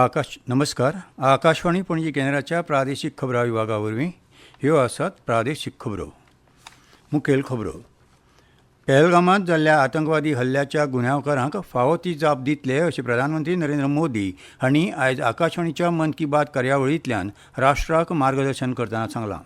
नमस्कार. आकाशवाणी पणजी केंद्राच्या प्रादेशीक खबरां विभागा वरवीं ह्यो आसात प्रादेशीक खबरो. मुखेल खबरो. पहलगामांत जाल्ल्या आतंकवादी हल्ल्याच्या गुन्यांवकारांक फावो ती जाप दितले अशें प्रधानमंत्री नरेंद्र मोदी हांणी आयज आकाशवाणीच्या मन की बात कार्यावळींतल्यान राष्ट्राक मार्गदर्शन करतना सांगलां.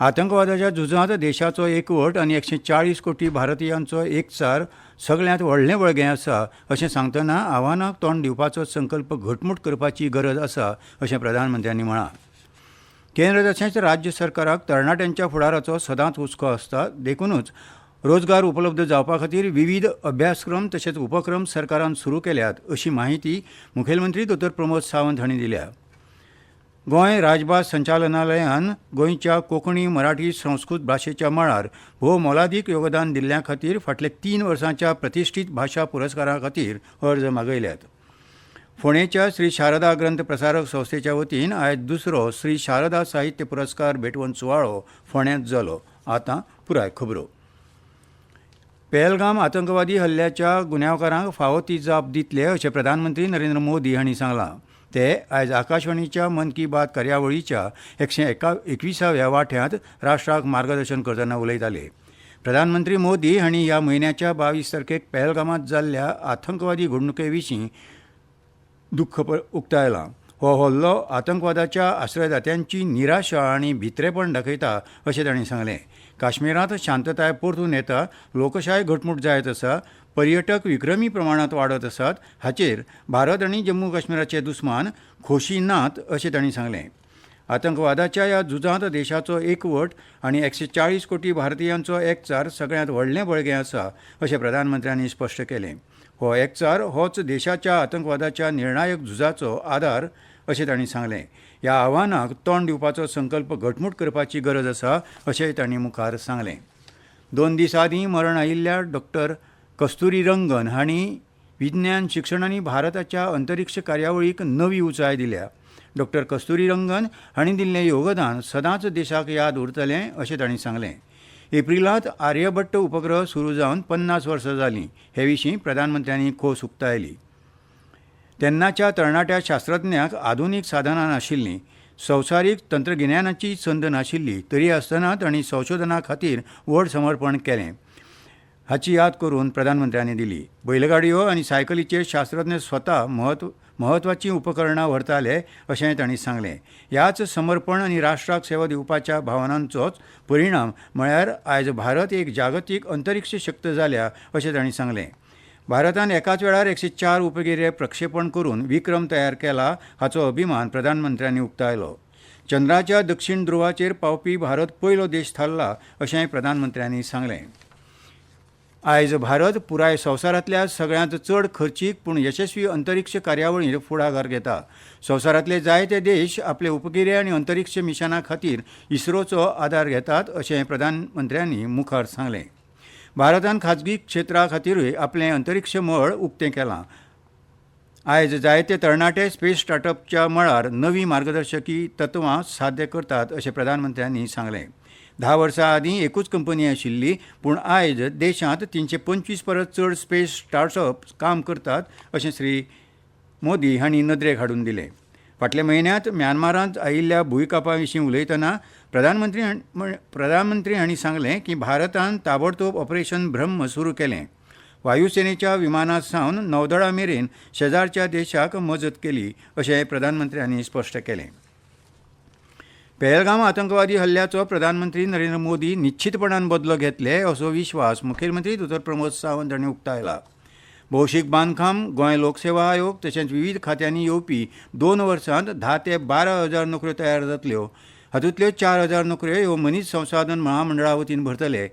आतंकवादाच्या झुजांत देशाचो एकवट आनी 140 कोटी भारतीयांचो एकचार सगळ्यांत व्हडलें बळगें आसा अशें सांगतना आव्हानाक तोंड दिवपाचो संकल्प घटमूट करपाची गरज आसा अशें प्रधानमंत्र्यांनी म्हळां. केंद्र तशेंच राज्य सरकाराक तरणाट्यांच्या फुडाराचो सदांच हुस्को आसता. देखूनच रोजगार उपलब्ध जावपा खातीर विविध अभ्यासक्रम तशेंच उपक्रम सरकारान सुरू केल्यात अशी माहिती मुखेलमंत्री दोतोर प्रमोद सावंत हांणी दिल्या. गोंय राजभास संचालनालयान गोंयच्या कोंकणी मराठी संस्कृत भाशेच्या मळार भोव मोलादीक योगदान दिल्ल्या खातीर फाटल्या 3 वर्सांच्या प्रतिश्ठीत भाशा पुरस्कारा खातीर अर्ज मागयल्यात. फोंडेच्या श्री शारदा ग्रंथ प्रसारक संस्थेच्या वतीन आयज दुसरो श्री शारदा साहित्य पुरस्कार भेटवण सुवाळो फोंड्यांत जालो. आतां पुराय खबरो. पहलगाम आतंकवादी हल्ल्याच्या गुन्यांवकारांक फावो ती जाप दितले अशें प्रधानमंत्री नरेंद्र मोदी हांणी सांगलां. ते आयज आकाशवाणीच्या मन की बात कार्यावळीच्या 121व्या वांट्यात राष्ट्राक मार्गदर्शन करतना उलयताले. प्रधानमंत्री मोदी हांणी ह्या म्हयन्याच्या 22 तारखेक पहलगामांत जाल्ल्या आतंकवादी घडणुके विशीं दुख्ख उक्तायलां. हो हल्लो आतंकवादाच्या आश्रयदात्यांची निराशा आनी भित्रेपण दाखयता अशें तांणी सांगलें. काश्मीरांत शांतताय परतून येता, लोकशाय घटमूट जायत आसा, पर्यटक विक्रमी प्रमाणांत वाडत आसात, हाचेर भारत आनी जम्मू काश्मीराचे दुस्मान खोशी नात अशें तांणी सांगलें. आतंकवादाच्या ह्या झुजांत देशाचो एकवट आनी 140 कोटी भारतीयांचो एकचार सगळ्यांत व्हडलें बळगें आसा अशें प्रधानमंत्र्यांनी स्पश्ट केलें. हो एकचार होच देशाच्या आतंकवादाच्या निर्णायक झुजाचो आदार अशें तांणी सांगलें. ह्या आव्हानाक तोंड दिवपाचो संकल्प घटमूट करपाची गरज आसा अशेंय तांणी मुखार सांगलें. 2 दीस आदीं मरण आयिल्ल्या डॉक्टर कस्तुरीरंगन हांणी विज्ञान शिक्षण आनी भारताच्या अंतरिक्ष कार्यावळीक नवी उंचाय दिल्या. डॉक्टर कस्तुरीरंगन हांणी दिल्लें योगदान सदांच देशाक याद उरतलें अशें तांणी सांगलें. एप्रिलांत आर्यभट्ट उपग्रह सुरू जावन 50 वर्सां जालीं. हे विशीं प्रधानमंत्र्यांनी खोस उक्तायली. तेन्नाच्या तरणाट्या शास्त्रज्ञांक आधुनीक साधनां नाशिल्लीं, संवसारीक तंत्रगिन्यानाची संद नाशिल्ली, तरी आसतना तांणी संशोधना खातीर व्हड समर्पण केलें हाची याद करून प्रधानमंत्र्यांनी दिली. बैलगाडयो आनी सायकलीचेर शास्त्रज्ञ स्वता म्हत्वाचीं उपकरणां व्हरताले अशेंय तांणी सांगलें. ह्याच समर्पण आनी राष्ट्राक सेवा दिवपाच्या भावनांचोच परिणाम म्हळ्यार आयज भारत एक जागतीक अंतरिक्ष शक्त जाल्या अशें तांणी सांगलें. भारतान एकाच वेळार 104 उपगिरे प्रक्षेपण करून विक्रम तयार केला हाचो अभिमान प्रधानमंत्र्यांनी उक्तायलो. चंद्राच्या दक्षिण ध्रुवाचेर पावपी भारत पयलो देश थारला अशेंय प्रधानमंत्र्यांनी सांगलें. आयज भारत पुराय संवसारांतल्या सगळ्यांत चड खर्चीक पूण यशस्वी अंतरिक्ष कार्यावळींत फुडाकार घेता. संवसारांतले जायते देश आपले उपगिरे आनी अंतरिक्ष मिशनां खातीर इस्रोचो आदार घेतात अशें प्रधानमंत्र्यांनी मुखार सांगलें. भारतान खाजगी क्षेत्रा खातीरूय आपलें अंतरिक्ष मळ उक्तें केलां. आयज जायते तरणाटे स्पेस स्टार्टअपच्या मळार नवीं मार्गदर्शकी तत्वां साध्य करतात अशें प्रधानमंत्र्यांनी सांगलें. 10 वर्सां आदीं एकूच कंपनी आशिल्ली, पूण आयज देशांत 325 परस चड स्पेस स्टार्टअप काम करतात अशें श्री मोदी हांणी नदरेक हाडून दिलें. फाटल्या म्हयन्यांत म्यानमारांत आयिल्ल्या भुंयकापा विशीं उलयतना प्रधानमंत्री हांणी सांगलें की भारतान ताबडतोब ऑपरेशन ब्रह्म सुरू केलें. वायुसेनेच्या विमानां सावन नौदळा मेरेन शेजारच्या देशाक मजत केली अशें प्रधानमंत्र्यांनी स्पश्ट केलें. पहलगाम आतंकवादी हल्ल्याचो प्रधानमंत्री नरेंद्र मोदी निश्चितपणान बदलो घेतले असो विश्वास मुखेलमंत्री दोतोर प्रमोद सावंत हांणी उक्तायला. भौशीक बांदकाम, गोंय लोकसेवा आयोग तशेंच विविध खात्यांनी येवपी 2 वर्सांत 10 ते 12 हजार नोकऱ्यो तयार जातल्यो. हातूंतल्यो 4,000 नोकऱ्यो ह्यो मनीस संसाधन महामंडळा वतीन भरतले.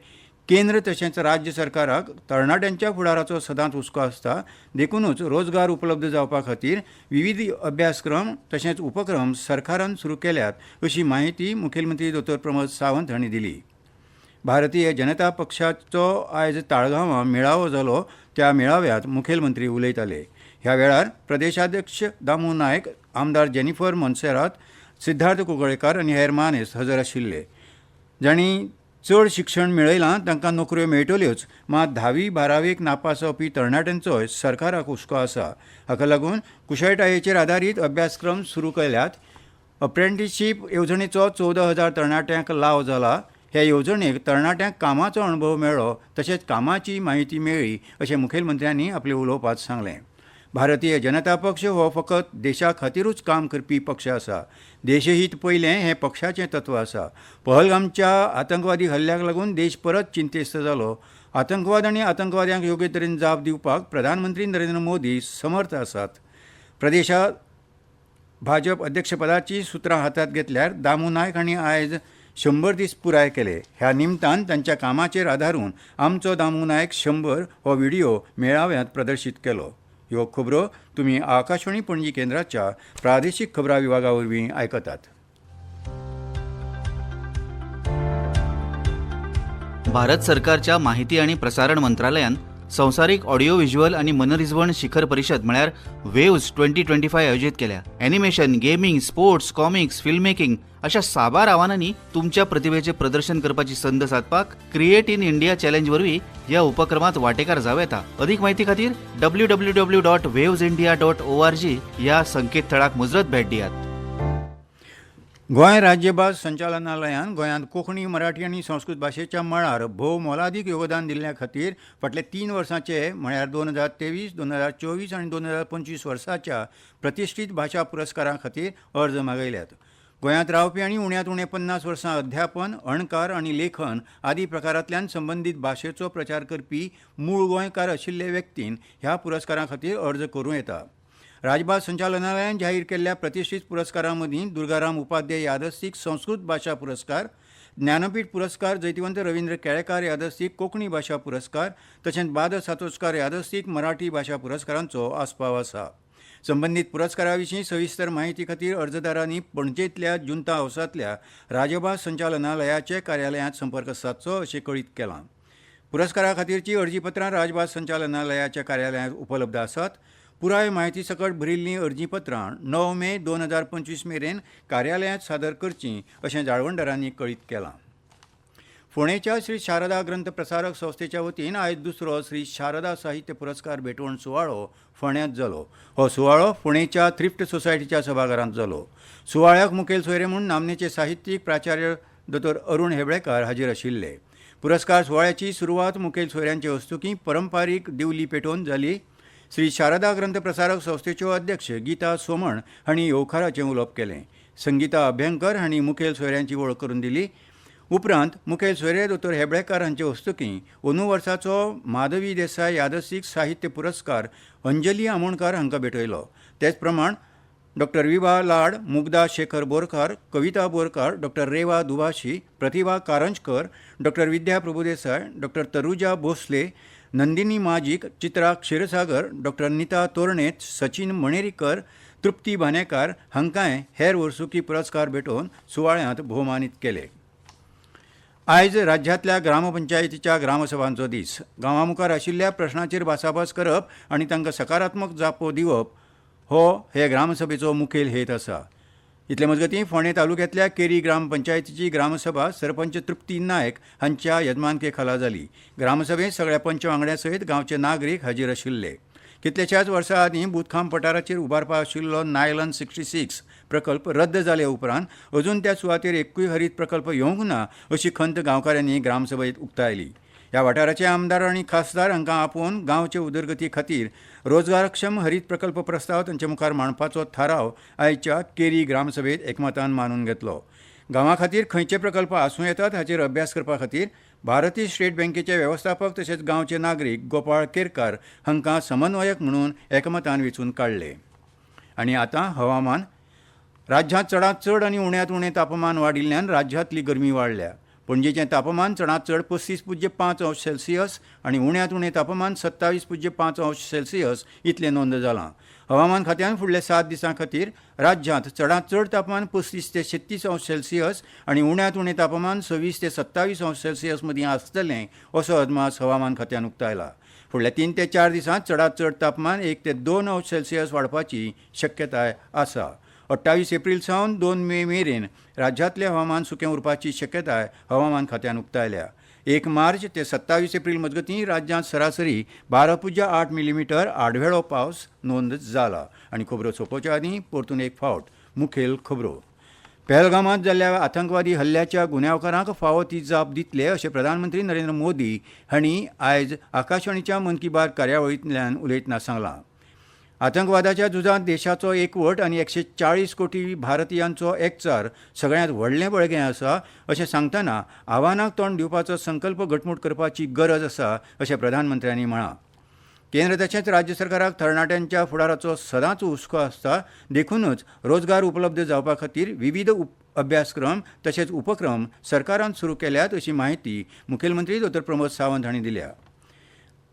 केंद्र तशेंच राज्य सरकाराक तरणाट्यांच्या फुडाराचो सदांच हुस्को आसता. देखूनच रोजगार उपलब्ध जावपा खातीर विविध अभ्यासक्रम तशेंच उपक्रम सरकारान सुरू केल्यात अशी माहिती मुखेलमंत्री दोतोर प्रमोद सावंत हांणी दिली. भारतीय जनता पक्षाचो आयज ताळगांवां मेळावो जालो. त्या मेळाव्यांत मुखेलमंत्री उलयताले. ह्या वेळार प्रदेशाध्यक्ष दामू नायक, आमदार जेनिफर मोन्सेरात, सिद्धार्थ कुंकळयेकार आनी हेर मानेस्त हजर आशिल्ले. जांणी चड शिक्षण मेळयलां तांकां नोकऱ्यो मेळटल्योच, मात 10वी-12वीक नापास जावपी तरणाट्यांचोय सरकाराक हुस्को आसा. हाका लागून कुशळटायेचेर आदारीत अभ्यासक्रम सुरू केल्यात. अप्रेंटिसशीप येवजणेचो 14,000 तरणाट्यांक लाव जाला. ह्या येवजणेक तरणाट्यांक कामाचो अणभव मेळ्ळो तशेंच कामाची माहिती मेळ्ळी अशें मुखेलमंत्र्यांनी आपल्या उलोवपांत सांगलें. भारतीय जनता पक्ष हो फकत देशा खातीरूच काम करपी पक्ष आसा. देशहीत पयलें हें पक्षाचें तत्व आसा. पहलगामच्या आतंकवादी हल्ल्याक लागून देश परत चिंतेस्त जालो. आतंकवाद आनी आतंकवाद्यांक योग्य तरेन जाप दिवपाक प्रधानमंत्री नरेंद्र मोदी समर्थ आसात. प्रदेशांत भाजप अध्यक्षपदाची सुत्रां हातांत घेतल्यार दामू नायक हांणी आयज 100 दीस पुराय केले. ह्या निमतान तांच्या कामाचेर आदारून आमचो दामू नायक 100 हो व्हिडिओ मेळाव्यांत प्रदर्शीत केलो. ह्यो खबरो तुमी आकाशवाणी पणजी केंद्राच्या प्रादेशीक खबरां विभागा वरवीं आयकतात. भारत सरकारच्या माहिती आणि प्रसारण मंत्रालयान संवसारीक ऑडिओ व्हिज्युअल आणि मनरिजवण शिखर परिशद म्हळ्यार वेव्ज 2025 आयोजीत केल्या. Animation, gaming, sports, comics, film making अशा साबार आव्हानांनी तुमच्या प्रतिभेचे प्रदर्शन करपाची संद साधपाक क्रिएट इन इंडिया चॅलेंज वरवीं ह्या उपक्रमात वांटेकार जावं येता. अधीक म्हायती खातीर www.wavesindia.org ह्या संकेतथळाक मुजरत भेट दियात. गोंय राज्यभास संचालनालयान गोंयांत कोंकणी, मराठी आनी संस्कृत भाशेच्या मळार भोव मोलादीक योगदान दिल्ल्या खातीर फाटल्या 3 वर्सांचे म्हळ्यार 2023, 2024 आनी 2025 वर्साच्या प्रतिश्ठीत भाशा पुरस्कारां खातीर अर्ज मागयल्यात. गोंयांत रावपी आनी उण्यांत उणें 50 वर्सां अध्यापन, अणकार आनी लेखन आदी प्रकारांतल्यान संबंदीत भाशेचो प्रचार करपी मूळ गोंयकार आशिल्ले व्यक्तीन ह्या पुरस्कारां खातीर अर्ज करूं येता. राजभास संचालनालयान जाहीर केल्ल्या प्रतिश्ठीत पुरस्कारां मदीं दुर्गाराम उपाध्याय यादस्तीक संस्कृत भाशा पुरस्कार, ज्ञानपीठ पुरस्कार जयवंत रवींद्र केळेकार यादस्तीक कोंकणी भाशा पुरस्कार तशेंच बाद सातोचकार यादस्तीक मराठी भाशा पुरस्कारांचो आस्पाव आसा. संबंदीत पुरस्कारा विशीं सविस्तर माहिती खातीर अर्जदारांनी पणजेंतल्या जुंता हावसांतल्या राजभास संचालनालयाचे कार्यालयांत संपर्क सादचो अशें कळीत केलां. पुरस्कारा खातीरची अर्जीपत्रां राजभास संचालनालयाच्या कार्यालयांत उपलब्ध आसात. पुराय म्हायती सकट भरिल्लीं अर्जीपत्रां 9 मे 2025 मेरेन कार्यालयांत सादर करचीं अशें जाळवणदारांनी कळीत केलां. फोंडेच्या श्री शारदा ग्रंथ प्रसारक संस्थेच्या वतीन आयज दुसरो श्री शारदा साहित्य पुरस्कार भेटवण सुवाळो फोंड्यांत जालो. हो सुवाळो फोंडेच्या थ्रिफ्ट सोसायटीच्या सभाघरांत जालो. सुवाळ्याक मुखेल सोयरे म्हूण नामनेचे साहित्यीक प्राचार्य दोतोर अरुण हेबळेकार हाजीर आशिल्ले. पुरस्कार सुवाळ्याची सुरवात मुखेल सोयऱ्यांचे हस्तुकीं परंपारीक दिवली पेटोवन जाली. श्री शारदा ग्रंथ प्रसारक संस्थेच्यो अध्यक्ष गीता सोमण हांणी येवकाराचें उलोवप केलें. संगीता अभ्यंकर हांणी मुखेल सोयऱ्यांची वळख करून दिली. उपरांत मुखेल सोयरे दोतोर हेबळेकार हांचे हस्तुकीं अंदू वर्साचो माधवी देसाय यादस्तीक साहित्य पुरस्कार अंजली आमोणकार हांकां भेटयलो. तेच प्रमाण डॉक्टर विभा लाड, मुग्धा शेखर बोरकार, कविता बोरकार, डॉक्टर रेवा दुभाशी, प्रतिभा कारंजकर, डॉक्टर विद्या प्रभुदेसाय, डॉक्टर तरुजा भोसले, नंदिनी माजीक, चित्रा क्षीरसागर, डॉक्टर नीता तोरणे, सचिन मणेरीकर, तृप्ती भानेकार हांकांय हेर वर्सुकी पुरस्कार भेटोवन सुवाळ्यांत भोवमानीत केले. आयज राज्यांतल्या ग्रामपंचायतीच्या ग्रामसभांचो दीस. गांवां मुखार आशिल्ल्या प्रश्नांचेर भासाभास करप आनी तांकां सकारात्मक जापो दिवप हो हे ग्रामसभेचो मुखेल हेत आसा. इतले मजगतीं फोंडें तालुक्यांतल्या केरी ग्रामपंचायतीची ग्रामसभा सरपंच तृप्ती नायक हांच्या येजमानके खाला जाली. ग्रामसभेत सगळ्या पंच वांगड्यां सयत गांवचे नागरीक हाजीर आशिल्ले. कितलेशाच वर्सां आदीं बुतखाम पठाराचेर उबारपाक आशिल्लो नायलन 66 प्रकल्प रद्द जाले उपरांत अजून त्या सुवातेर एकूय हरीत प्रकल्प येवंक ना अशी खंत गांवकारांनी ग्रामसभेत उक्तायली. ह्या वाठाराचे आमदार आनी खासदार हांकां आपोवन गांवचे उदरगती खातीर रोजगारक्षम हरीत प्रकल्प प्रस्ताव तांचे मुखार मांडपाचो थाराव आयच्या केरी ग्रामसभेत एकमतान मानून घेतलो. गांवां खातीर खंयचे प्रकल्प आसूं येतात हाचेर अभ्यास करपा खातीर भारतीय स्टेट बँकेचे वेवस्थापक तशेंच गांवचे नागरीक गोपाळ केरकार हांकां समन्वयक म्हणून एकमतान वेंचून काडले. आनी आतां हवामान. राज्यांत चडांत चड आनी उण्यांत उणें तापमान वाडिल्ल्यान राज्यांतली गरमी वाडल्या. पणजेचें तापमान चडांत चड 35.5 अंश सेल्सियस आनी उण्यांत उणें तापमान 27.5 अंश सेल्सियस इतलें नोंद जालां. हवामान खात्यान फुडल्या 7 दिसां खातीर राज्यांत चडांत चड तापमान 35 ते 36 अंश सेल्सियस आनी उण्यांत उणें तापमान 26 ते 27 अंश सेल्सियस मदीं आसतलें असो अदमास हवामान खात्यान उक्तायला. फुडल्या 3 ते 4 दिसांत चडांत चड तापमान 1 ते 2 अंश सेल्सियस वाडपाची शक्यताय आसा. 28 एप्रील सावन 2 मे मेरेन राज्यांतलें हवामान सुकें उरपाची शक्यताय हवामान खात्यान उक्तायल्या. 1 मार्च ते 27 एप्रील मजगतीं राज्यांत सरासरी 12.8 मिलीमीटर आडवेळो पावस नोंद जाला. आनी खबरो सोंपोवच्या आदीं परतून एक फावट मुखेल खबरो. पहलगामात जाल्ल्या आतंकवादी हल्ल्याच्या गुन्यांवकारांक फावो ती जाप दितले अशें प्रधानमंत्री नरेंद्र मोदी हांणी आयज आकाशवाणीच्या मन की बात कार्यावळींतल्यान उलयतना सांगलां. आतंकवादाच्या झुजांत देशाचो एकवट आनी 140 कोटी भारतीयांचो एकचार सगळ्यांत व्हडलें बळगें आसा अशें सांगतना आव्हानाक तोंड दिवपाचो संकल्प घटमूट करपाची गरज आसा अशें प्रधानमंत्र्यांनी म्हळां. केंद्र तशेंच राज्य सरकाराक तरणाट्यांच्या फुडाराचो सदांच हुस्को आसता. देखूनच रोजगार उपलब्ध जावपा खातीर विविध अभ्यासक्रम तशेंच उपक्रम सरकारान सुरू केल्यात अशी माहिती मुखेलमंत्री डॉ प्रमोद सावंत हांणी दिल्या.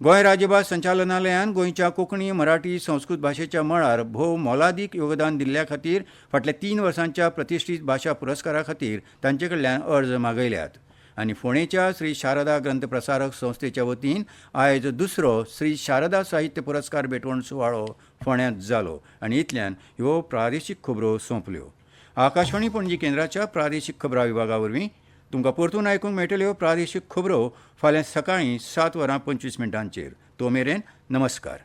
गोंय राज्यभास संचालनालयान गोंयच्या कोंकणी मराठी संस्कृत भाशेच्या मळार भोव मोलादीक योगदान दिल्ल्या खातीर फाटल्या 3 वर्सांच्या प्रतिश्ठीत भाशा पुरस्कारा खातीर तांचे कडल्यान अर्ज मागयल्यात. आनी फोंडेच्या श्री शारदा ग्रंथ प्रसारक संस्थेच्या वतीन आयज दुसरो श्री शारदा साहित्य पुरस्कार भेटवण सुवाळो फोंड्यांत जालो. आनी इतल्यान ह्यो प्रादेशीक खबरो सोंपल्यो. आकाशवाणी पणजी केंद्राच्या प्रादेशीक खबरां विभागा वरवीं तुमकां परतून आयकूंक मेळटल्यो प्रादेशीक खबरो फाल्यां सकाळीं 7:25 तो मेरेन नमस्कार.